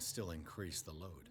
and still increase the load.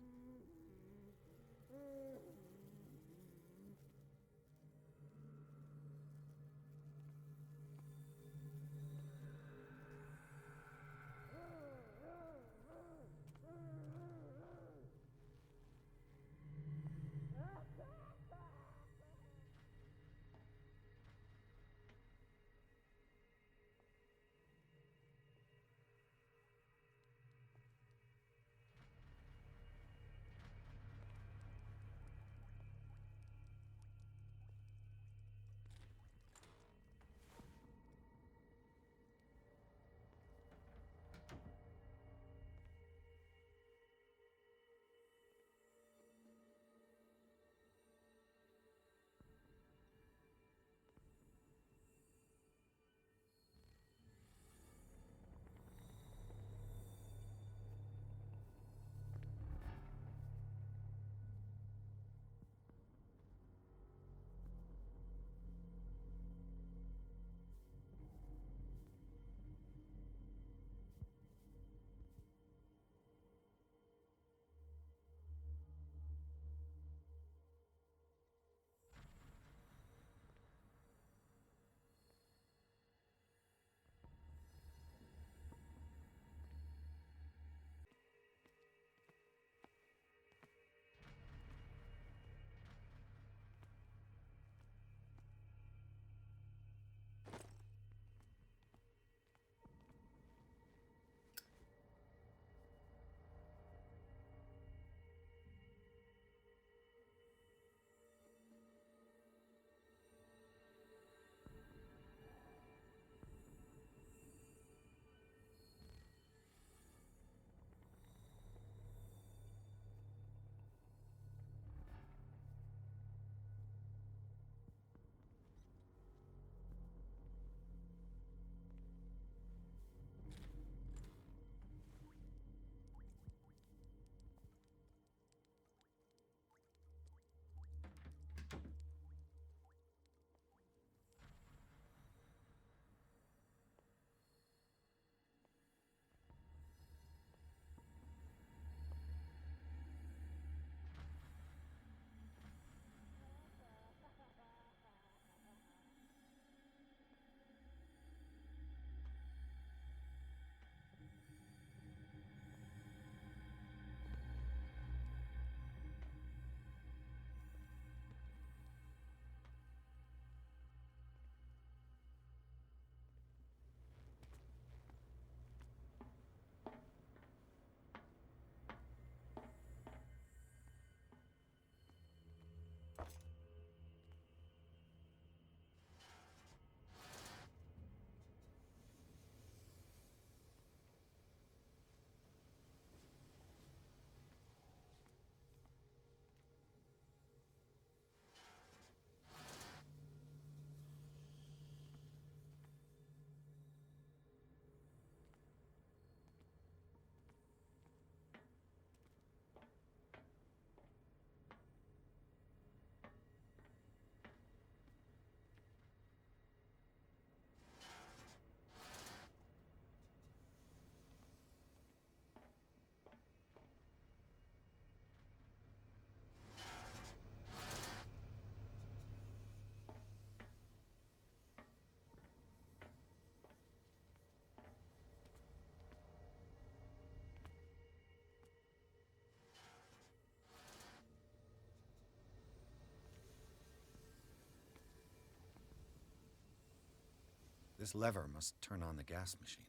This lever must turn on the gas machine.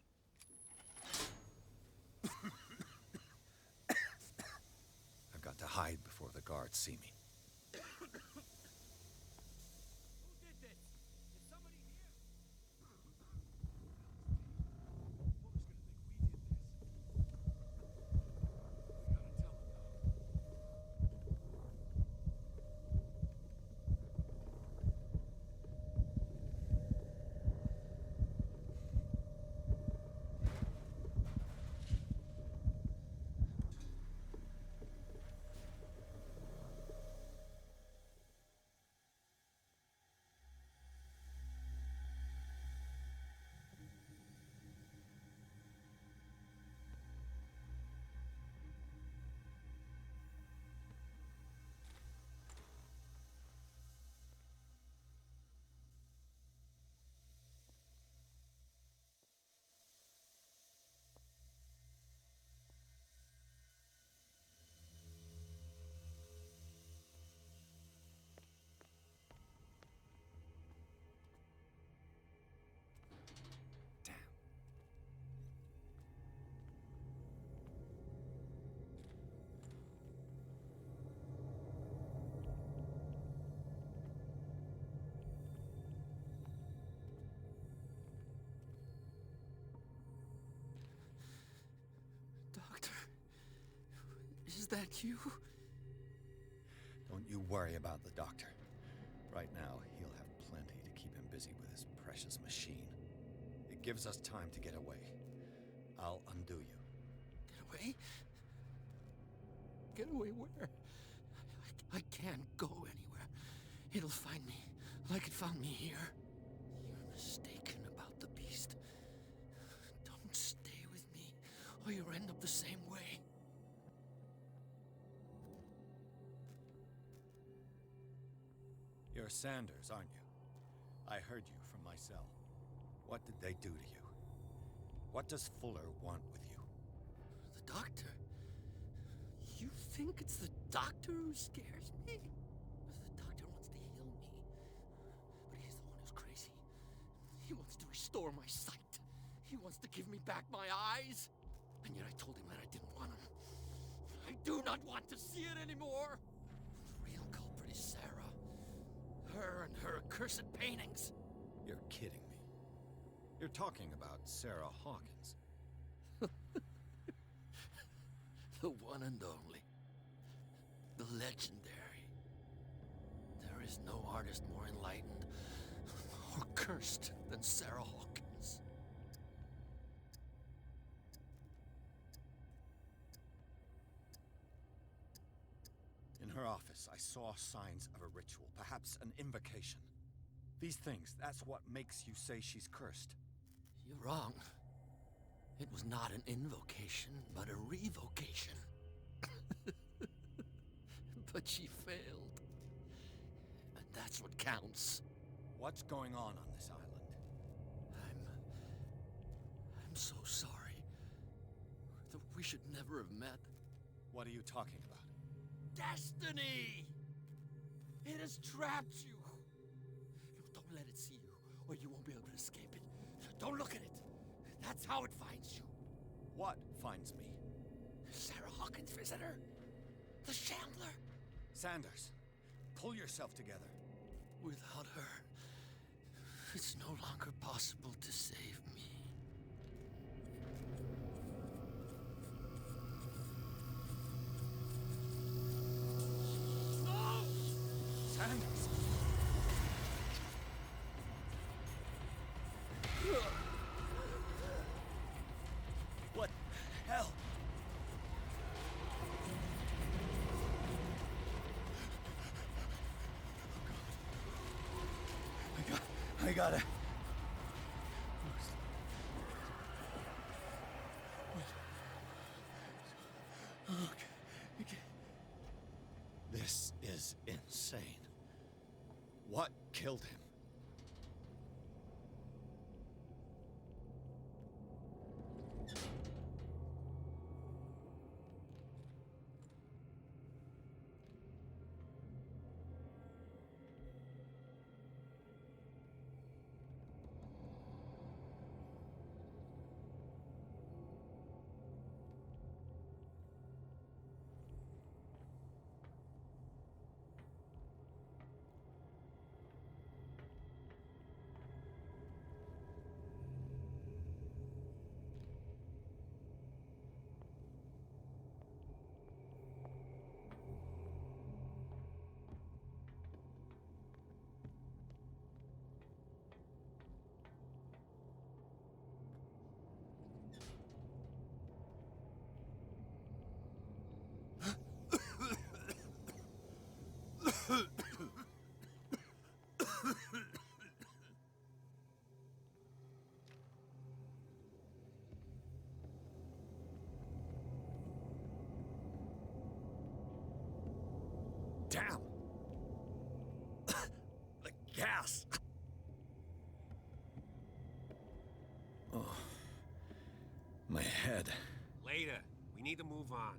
I've got to hide before the guards see me. Who did this? Is somebody here? Folks gonna think we did this. We gotta tell them that you? Don't you worry about the doctor. Right now, he'll have plenty to keep him busy with his precious machine. It gives us time to get away. I'll undo you. Get away? Get away where? I can't go anywhere. It'll find me, like it found me here. You're mistaken about the beast. Don't stay with me, or you'll end up the same way. You're Sanders, aren't you? I heard you from my cell. What did they do to you? What does Fuller want with you? The doctor? You think it's the doctor who scares me? The doctor wants to heal me. But he's the one who's crazy. He wants to restore my sight. He wants to give me back my eyes. And yet I told him that I didn't want him. I do not want to see it anymore. The real culprit is Sarah. Her and her accursed paintings. You're kidding me. You're talking about Sarah Hawkins. The one and only. The legendary. There is no artist more enlightened or cursed than Sarah Hawkins. In her office, I saw signs of a ritual, perhaps an invocation. These things, that's what makes you say she's cursed. You're wrong. It was not an invocation, but a revocation. But she failed. And that's what counts. What's going on this island? I'm so sorry. We should never have met. What are you talking about? Destiny! It has trapped you. No, don't let it see you, or you won't be able to escape it. Don't look at it. That's how it finds you. What finds me? Sarah Hawkins' visitor. The Shambler. Sanders, pull yourself together. Without her, it's no longer possible to save me. No! Sanders! What the hell? I gotta... Okay. This is insane. What killed him? Damn! The gas! Oh. My head. Later. We need to move on.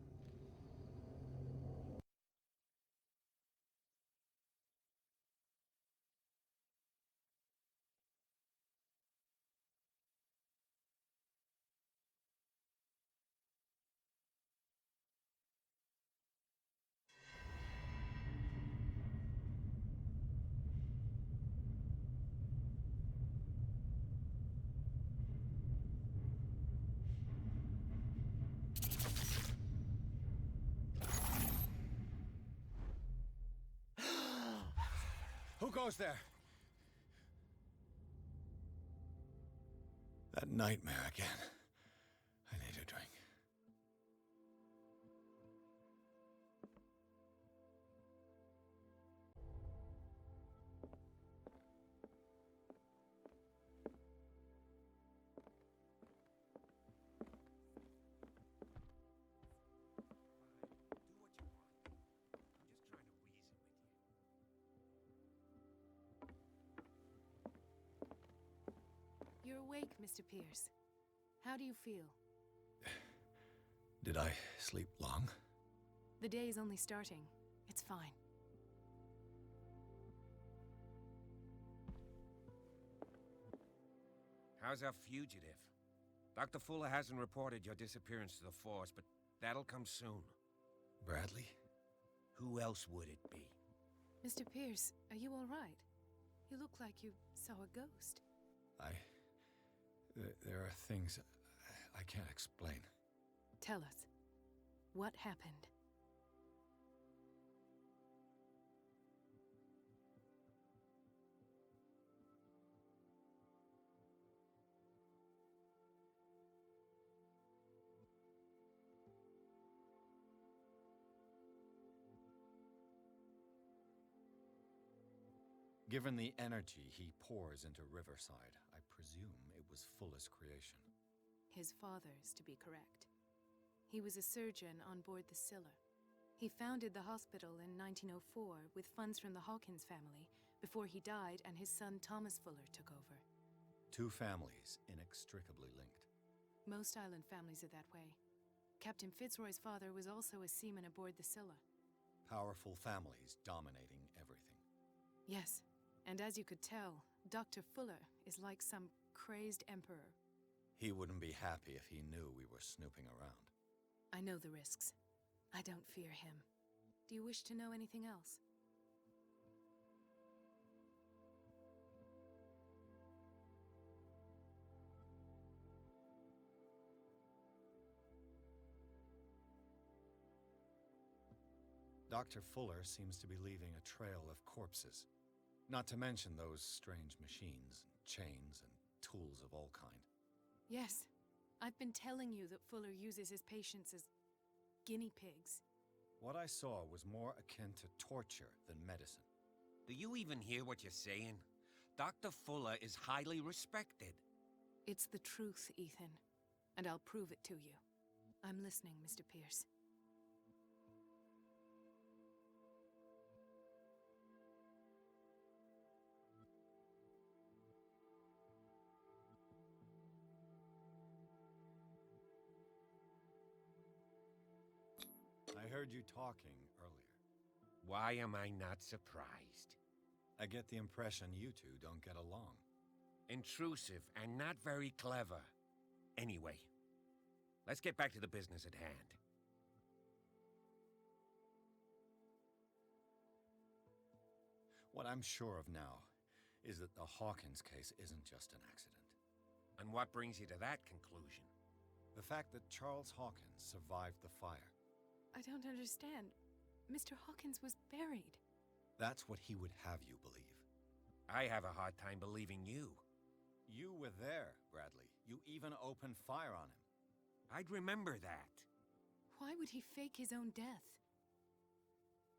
goes there? That nightmare again. I need a drink. You're awake, Mr. Pierce. How do you feel? Did I sleep long? The day is only starting. It's fine. How's our fugitive? Dr. Fuller hasn't reported your disappearance to the force, but that'll come soon. Bradley? Who else would it be? Mr. Pierce, are you all right? You look like you saw a ghost. There are things I can't explain. Tell us. What happened? Given the energy he pours into Riverside, I presume it was Fuller's creation. His father's, to be correct. He was a surgeon on board the Scylla. He founded the hospital in 1904 with funds from the Hawkins family before he died and his son Thomas Fuller took over. Two families inextricably linked. Most island families are that way. Captain Fitzroy's father was also a seaman aboard the Scylla. Powerful families dominating everything. Yes, and as you could tell, Dr. Fuller is like some crazed emperor. He wouldn't be happy if he knew we were snooping around. I know the risks. I don't fear him. Do you wish to know anything else? Dr. Fuller seems to be leaving a trail of corpses. Not to mention those strange machines, chains, and tools of all kind. Yes. I've been telling you that Fuller uses his patients as guinea pigs. What I saw was more akin to torture than medicine. Do you even hear what you're saying? Dr. Fuller is highly respected. It's the truth, Ethan. And I'll prove it to you. I'm listening, Mr. Pierce. I heard you talking earlier. Why am I not surprised? I get the impression you two don't get along. Intrusive and not very clever. Anyway, let's get back to the business at hand. What I'm sure of now is that the Hawkins case isn't just an accident. And what brings you to that conclusion? The fact that Charles Hawkins survived the fire. I don't understand. Mr. Hawkins was buried. That's what he would have you believe. I have a hard time believing you. You were there, Bradley. You even opened fire on him. I'd remember that. Why would he fake his own death?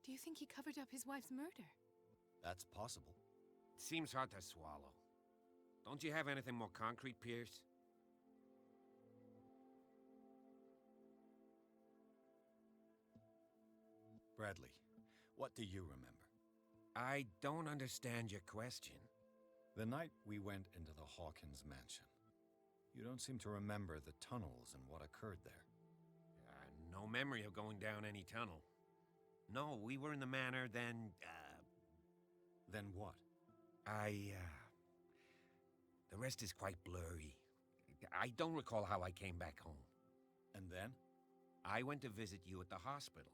Do you think he covered up his wife's murder? That's possible. Seems hard to swallow. Don't you have anything more concrete, Pierce? Bradley, what do you remember? I don't understand your question. The night we went into the Hawkins mansion. You don't seem to remember the tunnels and what occurred there. No memory of going down any tunnel. No, we were in the manor, then, Then what? The rest is quite blurry. I don't recall how I came back home. And then? I went to visit you at the hospital,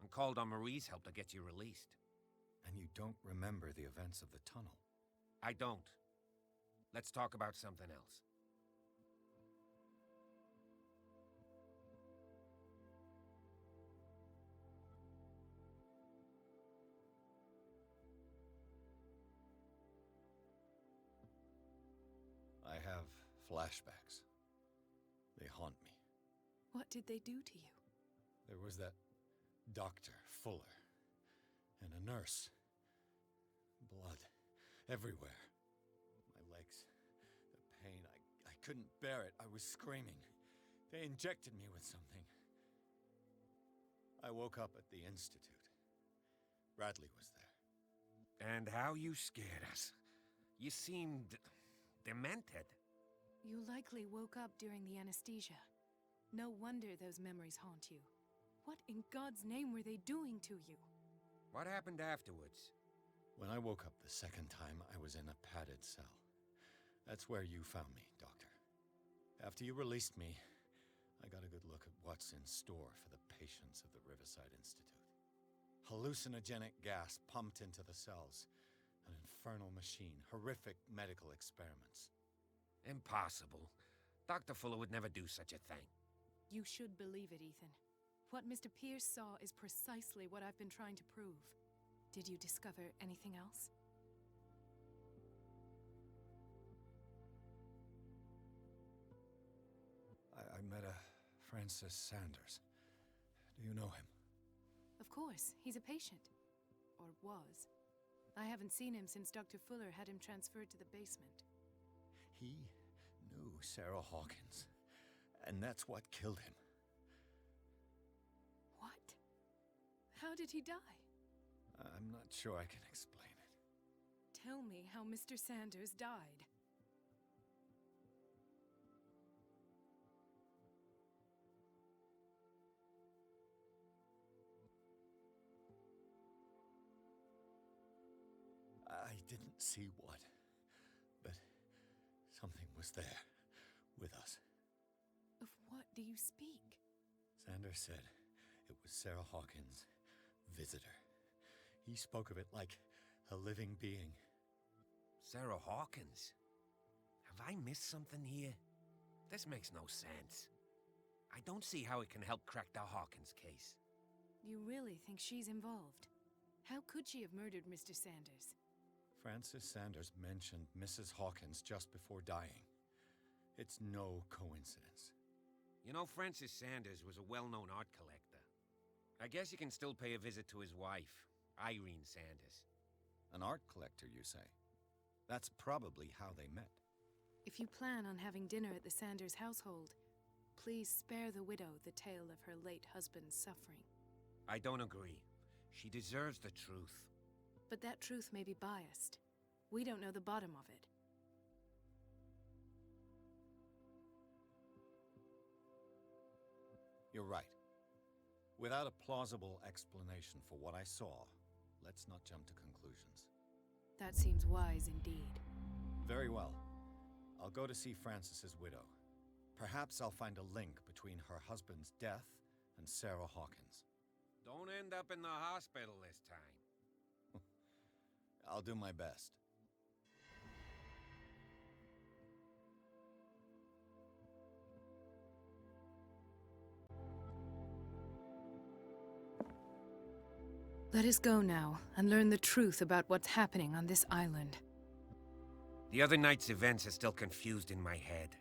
and called on Marie's help to get you released. And you don't remember the events of the tunnel? I don't. Let's talk about something else. Flashbacks. They haunt me. What did they do to you? There was that Dr. Fuller, and a nurse. Blood everywhere. My legs, the pain, I couldn't bear it. I was screaming. They injected me with something. I woke up at the Institute. Bradley was there. And how you scared us. You seemed demented. You likely woke up during the anesthesia. No wonder those memories haunt you. What in God's name were they doing to you? What happened afterwards? When I woke up the second time, I was in a padded cell. That's where you found me, Doctor. After you released me, I got a good look at what's in store for the patients of the Riverside Institute. Hallucinogenic gas pumped into the cells. An infernal machine. Horrific medical experiments. Impossible. Dr. Fuller would never do such a thing. You should believe it, Ethan. What Mr. Pierce saw is precisely what I've been trying to prove. Did you discover anything else? I met a Francis Sanders. Do you know him? Of course, he's a patient. Or was. I haven't seen him since Dr. Fuller had him transferred to the basement. He knew Sarah Hawkins, and that's what killed him. What? How did he die? I'm not sure I can explain it. Tell me how Mr. Sanders died. I didn't see what, but something was there with us. Of what do you speak? Sanders said it was Sarah Hawkins' visitor. He spoke of it like a living being. Sarah Hawkins? Have I missed something here? This makes no sense. I don't see how it can help crack the Hawkins case. You really think she's involved? How could she have murdered Mr. Sanders? Francis Sanders mentioned Mrs. Hawkins just before dying. It's no coincidence. You know, Francis Sanders was a well-known art collector. I guess you can still pay a visit to his wife, Irene Sanders. An art collector, you say? That's probably how they met. If you plan on having dinner at the Sanders household, please spare the widow the tale of her late husband's suffering. I don't agree. She deserves the truth. But that truth may be biased. We don't know the bottom of it. You're right. Without a plausible explanation for what I saw, let's not jump to conclusions. That seems wise indeed. Very well. I'll go to see Francis's widow. Perhaps I'll find a link between her husband's death and Sarah Hawkins. Don't end up in the hospital this time. I'll do my best. Let us go now and learn the truth about what's happening on this island. The other night's events are still confused in my head.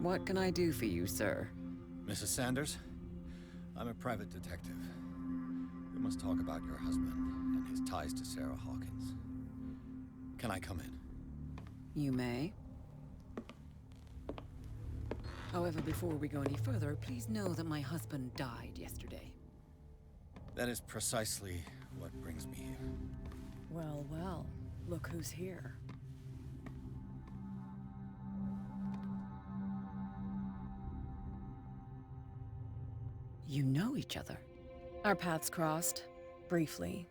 What can I do for you, sir? Mrs. Sanders, I'm a private detective. We must talk about your husband and his ties to Sarah Hawkins. Can I come in? You may. However, before we go any further, please know that my husband died yesterday. That is precisely what brings me here. Well, well, look who's here. You know each other. Our paths crossed, briefly.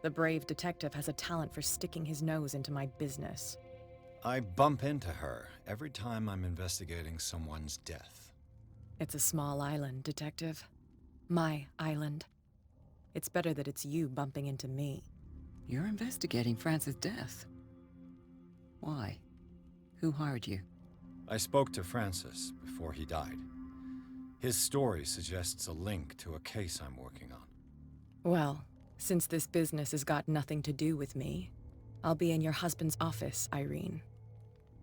The brave detective has a talent for sticking his nose into my business. I bump into her every time I'm investigating someone's death. It's a small island, detective. My island. It's better that it's you bumping into me. You're investigating Francis' death. Why? Who hired you? I spoke to Francis before he died. His story suggests a link to a case I'm working on. Well, since this business has got nothing to do with me, I'll be in your husband's office, Irene.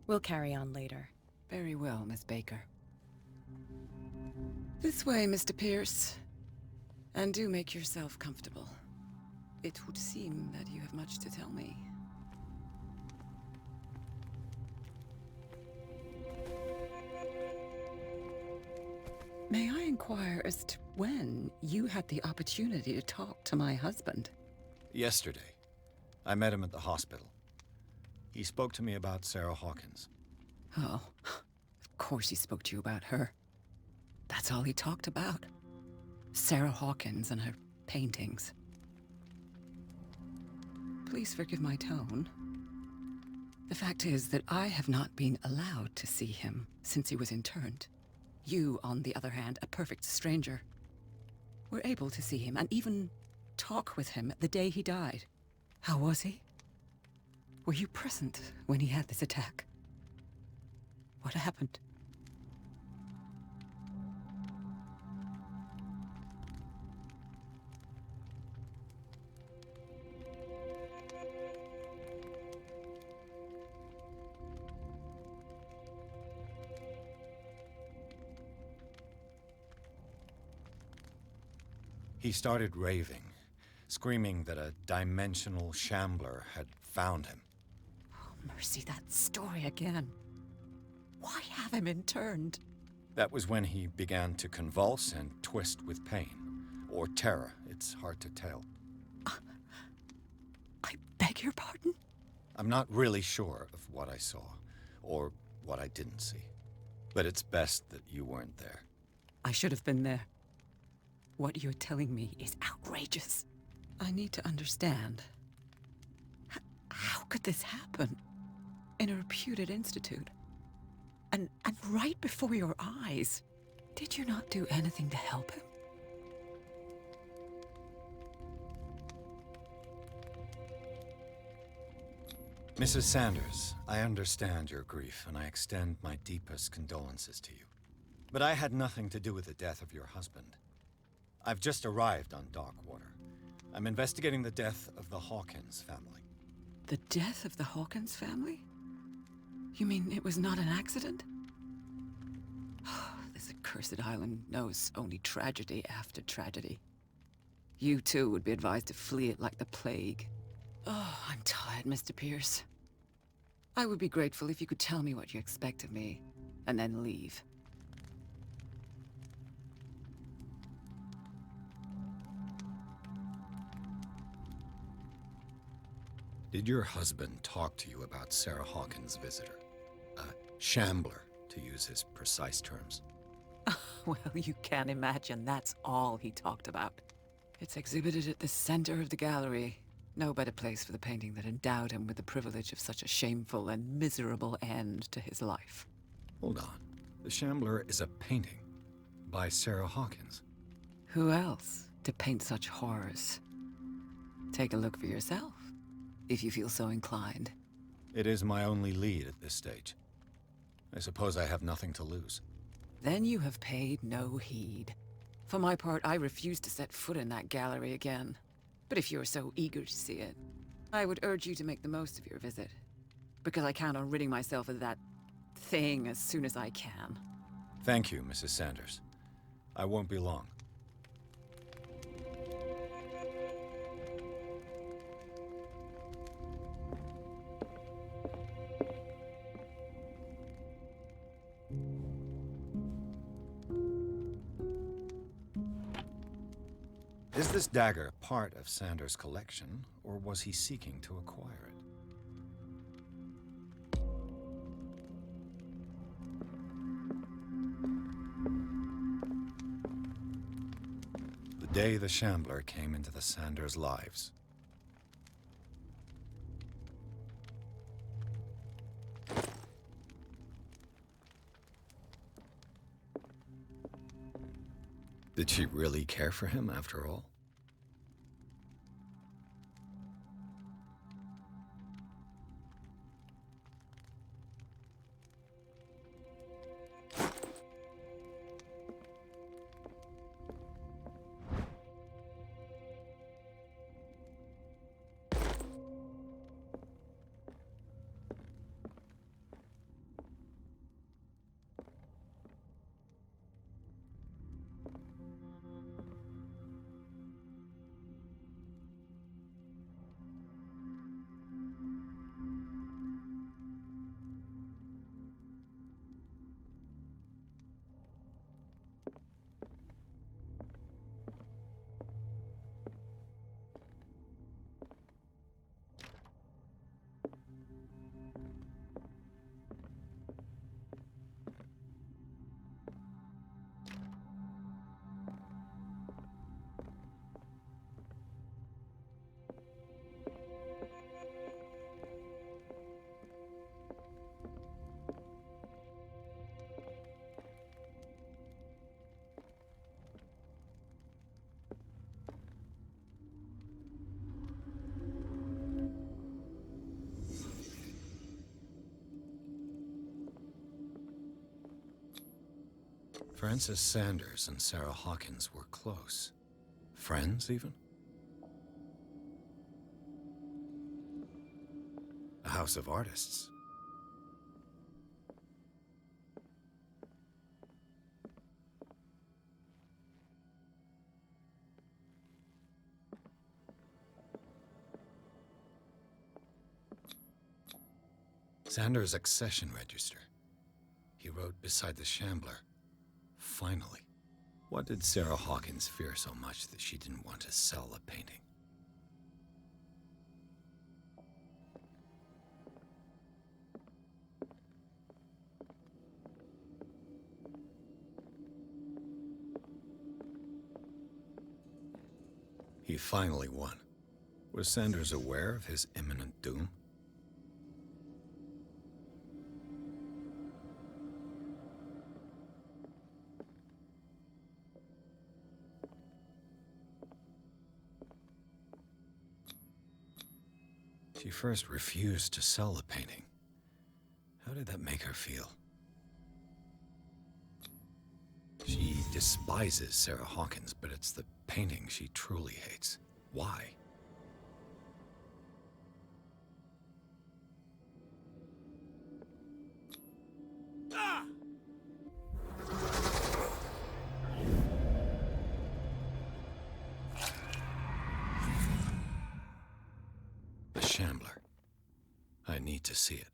We'll carry on later. Very well, Miss Baker. This way, Mr. Pierce. And do make yourself comfortable. It would seem that you have much to tell me. May I inquire as to when you had the opportunity to talk to my husband? Yesterday, I met him at the hospital. He spoke to me about Sarah Hawkins. Oh, of course he spoke to you about her. That's all he talked about. Sarah Hawkins and her paintings. Please forgive my tone. The fact is that I have not been allowed to see him since he was interned. You, on the other hand, a perfect stranger, were able to see him and even talk with him the day he died. How was he? Were you present when he had this attack? What happened? He started raving, screaming that a dimensional shambler had found him. Oh, mercy, that story again. Why have him interned? That was when he began to convulse and twist with pain. Or terror, it's hard to tell. I beg your pardon? I'm not really sure of what I saw, or what I didn't see. But it's best that you weren't there. I should have been there. What you're telling me is outrageous. I need to understand. How could this happen? In a reputed institute? And right before your eyes? Did you not do anything to help him? Mrs. Sanders, I understand your grief, and I extend my deepest condolences to you. But I had nothing to do with the death of your husband. I've just arrived on Darkwater. I'm investigating the death of the Hawkins family. The death of the Hawkins family? You mean it was not an accident? This accursed island knows only tragedy after tragedy. You too would be advised to flee it like the plague. Oh, I'm tired, Mr. Pierce. I would be grateful if you could tell me what you expect of me, and then leave. Did your husband talk to you about Sarah Hawkins' visitor? A shambler, to use his precise terms. Well, you can imagine that's all he talked about. It's exhibited at the center of the gallery. No better place for the painting that endowed him with the privilege of such a shameful and miserable end to his life. Hold on. The Shambler is a painting by Sarah Hawkins. Who else to paint such horrors? Take a look for yourself, if you feel so inclined. It is my only lead at this stage. I suppose I have nothing to lose. Then you have paid no heed. For my part, I refuse to set foot in that gallery again. But if you're so eager to see it, I would urge you to make the most of your visit. Because I count on ridding myself of that thing as soon as I can. Thank you, Mrs. Sanders. I won't be long. Is this dagger part of Sanders' collection, or was he seeking to acquire it? The day the Shambler came into the Sanders' lives. Did she really care for him after all? Frances Sanders and Sarah Hawkins were close. Friends, even? A house of artists. Sanders' accession register. He wrote beside the Shambler. Finally. What did Sarah Hawkins fear so much that she didn't want to sell the painting? He finally won. Was Sanders aware of his imminent doom? She first refused to sell the painting. How did that make her feel? She despises Sarah Hawkins, but it's the painting she truly hates. Why? The Shambler. I need to see it.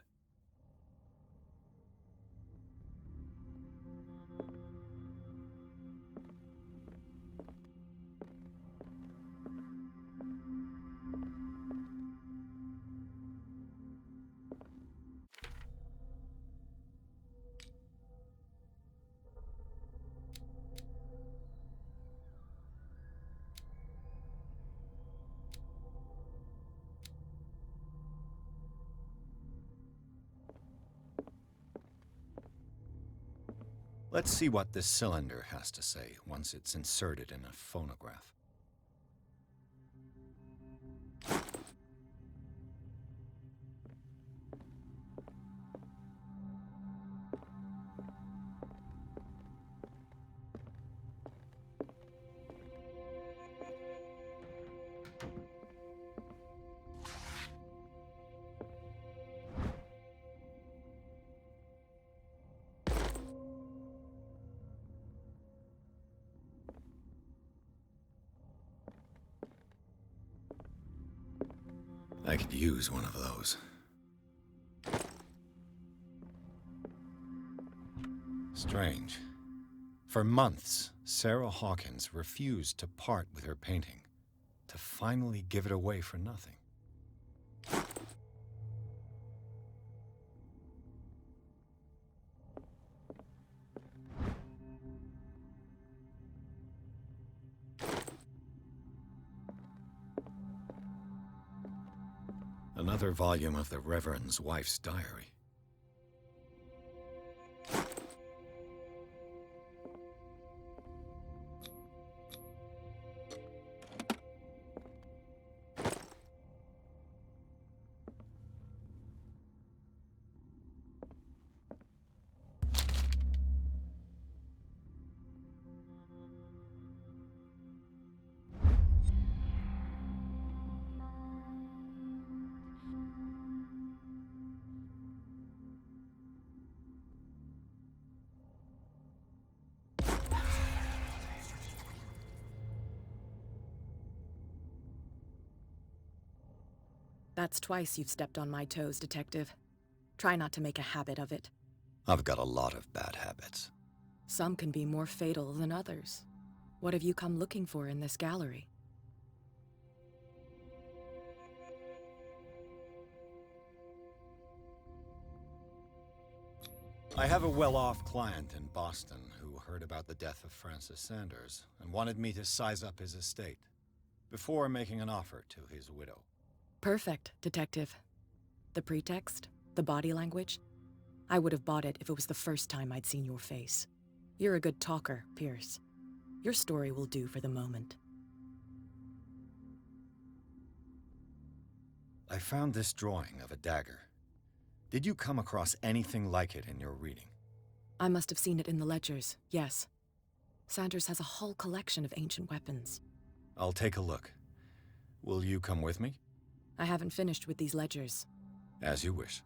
Let's see what this cylinder has to say once it's inserted in a phonograph. could use one of those. Strange. For months, Sarah Hawkins refused to part with her painting, to finally give it away for nothing. Another volume of the Reverend's wife's diary. That's twice you've stepped on my toes, Detective. Try not to make a habit of it. I've got a lot of bad habits. Some can be more fatal than others. What have you come looking for in this gallery? I have a well-off client in Boston who heard about the death of Francis Sanders and wanted me to size up his estate before making an offer to his widow. Perfect, Detective. The pretext? The body language? I would have bought it if it was the first time I'd seen your face. You're a good talker, Pierce. Your story will do for the moment. I found this drawing of a dagger. Did you come across anything like it in your reading? I must have seen it in the ledgers, yes. Sanders has a whole collection of ancient weapons. I'll take a look. Will you come with me? I haven't finished with these ledgers. As you wish.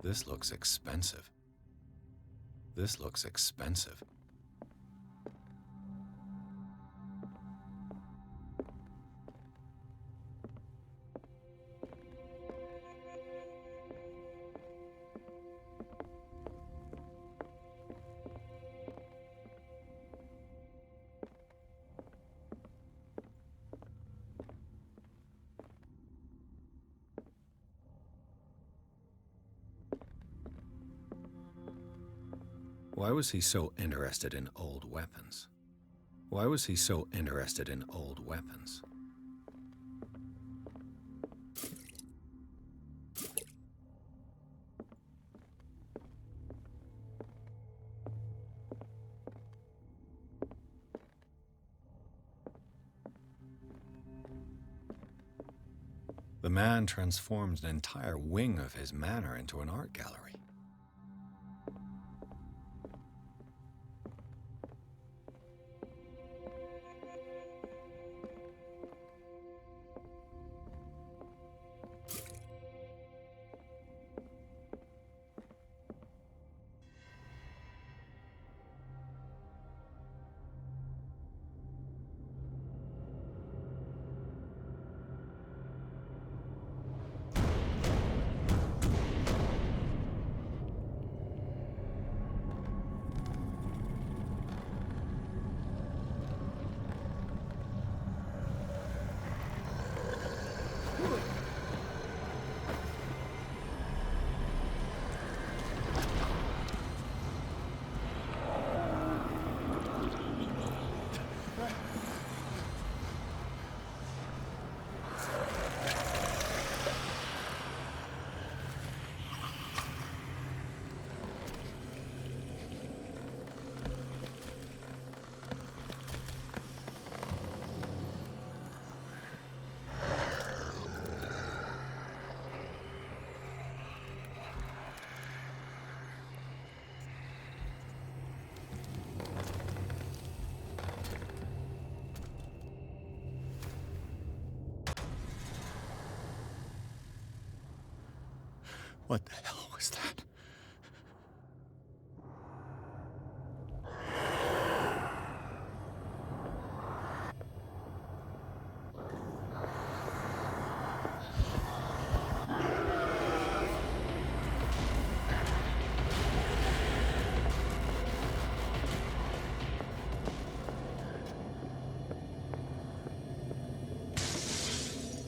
This looks expensive. This looks expensive. Why was he so interested in old weapons? Why was he so interested in old weapons? The man transformed an entire wing of his manor into an art gallery. What the hell was that?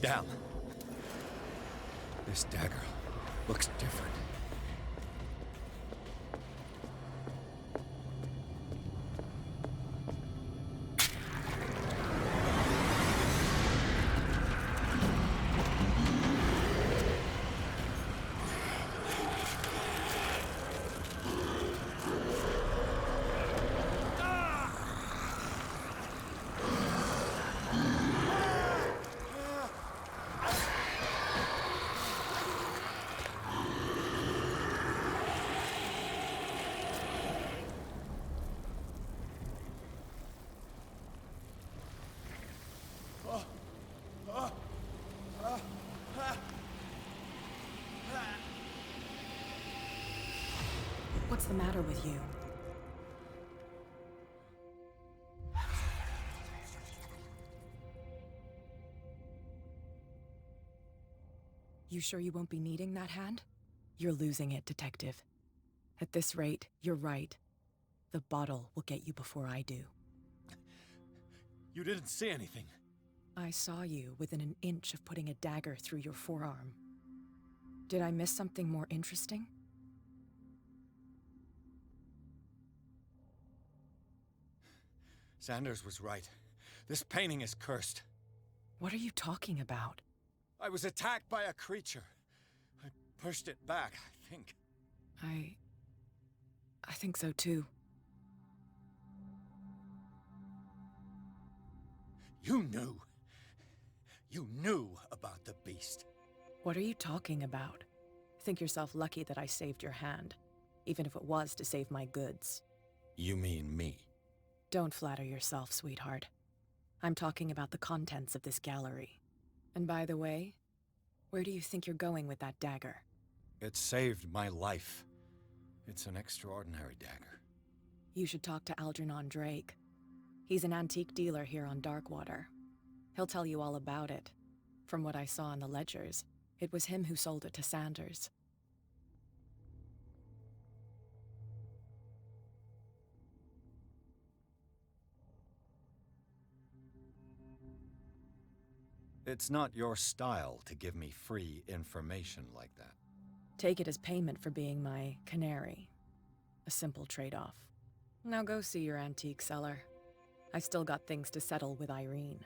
Damn. This dagger looks different. What's the matter with you? You sure you won't be needing that hand? You're losing it, Detective. At this rate, you're right. The bottle will get you before I do. You didn't see anything. I saw you within an inch of putting a dagger through your forearm. Did I miss something more interesting? Sanders was right. This painting is cursed. What are you talking about? I was attacked by a creature. I pushed it back, I think. I think so too. You knew. You knew about the beast. What are you talking about? Think yourself lucky that I saved your hand, even if it was to save my goods. You mean me? Don't flatter yourself, sweetheart. I'm talking about the contents of this gallery. And by the way, where do you think you're going with that dagger? It saved my life. It's an extraordinary dagger. You should talk to Algernon Drake. He's an antique dealer here on Darkwater. He'll tell you all about it. From what I saw in the ledgers, it was him who sold it to Sanders. It's not your style to give me free information like that. Take it as payment for being my canary. A simple trade-off. Now go see your antique seller. I still got things to settle with Irene.